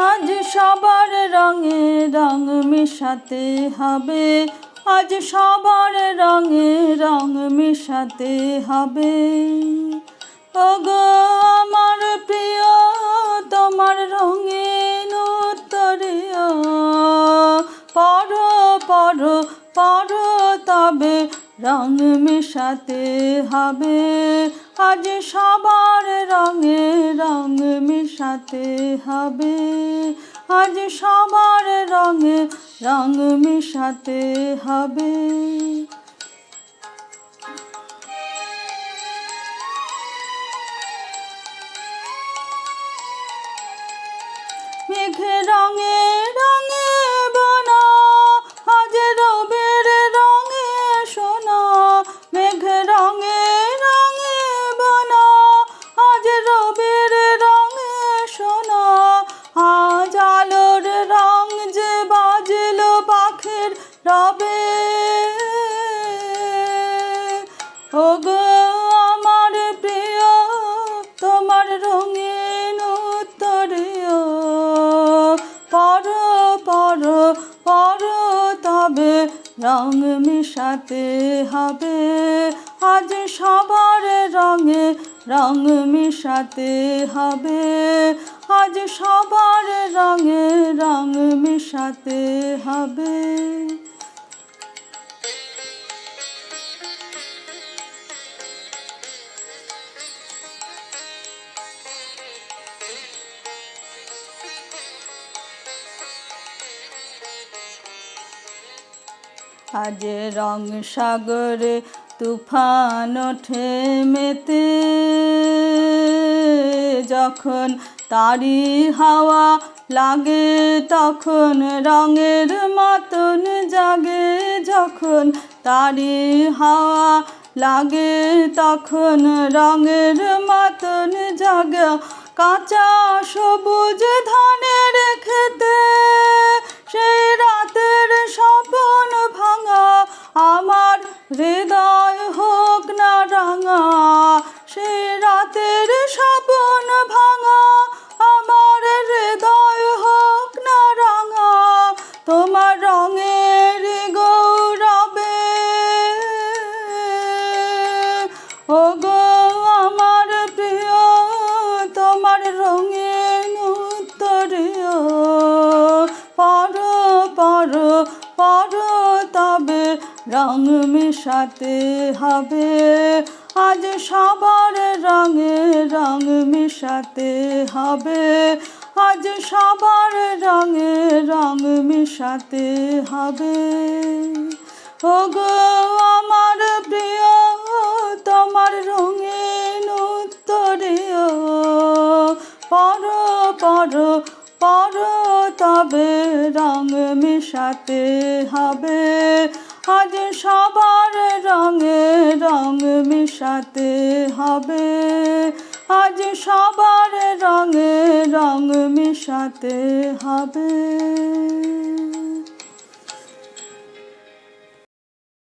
আজ সবার রঙে রং মিশাতে হবে, আজ সবার রঙে রং মিশাতে হবে। ওগো আমার প্রিয় তোমার রঙিন উত্তরীয়, পড়ো পড়ো পড়ো তবে রং মিশাতে হবে, আজ সবার রঙে রং মিশাতে হবে, আজ সবার রঙে রং মিশাতে হবে। মেঘে রঙে রঙে বোনা আজ রবির রঙে সোনা, মেঘ রঙে রঙে বোনা আজ রবির রঙে সোনা, আজ আলোর রং যে বাজলো পাখির রবে। ওগো আমার প্রিয় তোমার রঙিন উত্তরীয়, পড়ো পড়ো পড়ো তবে রং মিশাতে হবে, আজ সবার রঙে রং মিশাতে হবে, আজ সবার রঙে রং মিশাতে হবে। আজ রং সাগরে তুফান ওঠে মেতে, যখন তারি হাওয়া লাগে তখন রঙের মতন জাগে, যখন তারি হাওয়া লাগে তখন রঙের মতন জাগে, কাঁচা সবুজ ধানের খেতে সেই রাতের স্বপ্ন ভাঙা, আমার হৃদয় হোক না রাঙা, সেই রাতের স্বপ্ন ভাঙা, আমার হৃদয় হোক না রাঙা, তোমার রঙের গৌরবে। ওগো আমার প্রিয় তোমার রঙিন উত্তরীয়, পড়ো পড়ো পড়ো তবে রং মিশাতে হবে, আজ সবার রঙে রং মিশাতে হবে, আজ সবার রঙে রং মিশাতে হবে। ওগো আমার প্রিয় তোমার রঙিন উত্তরীয়, পড়ো পড়ো পড়ো তবে রং মিশাতে হবে, আজ সবার রঙে রং মিশাতে হবে, আজ সবার রঙে রং মিশাতে হবে।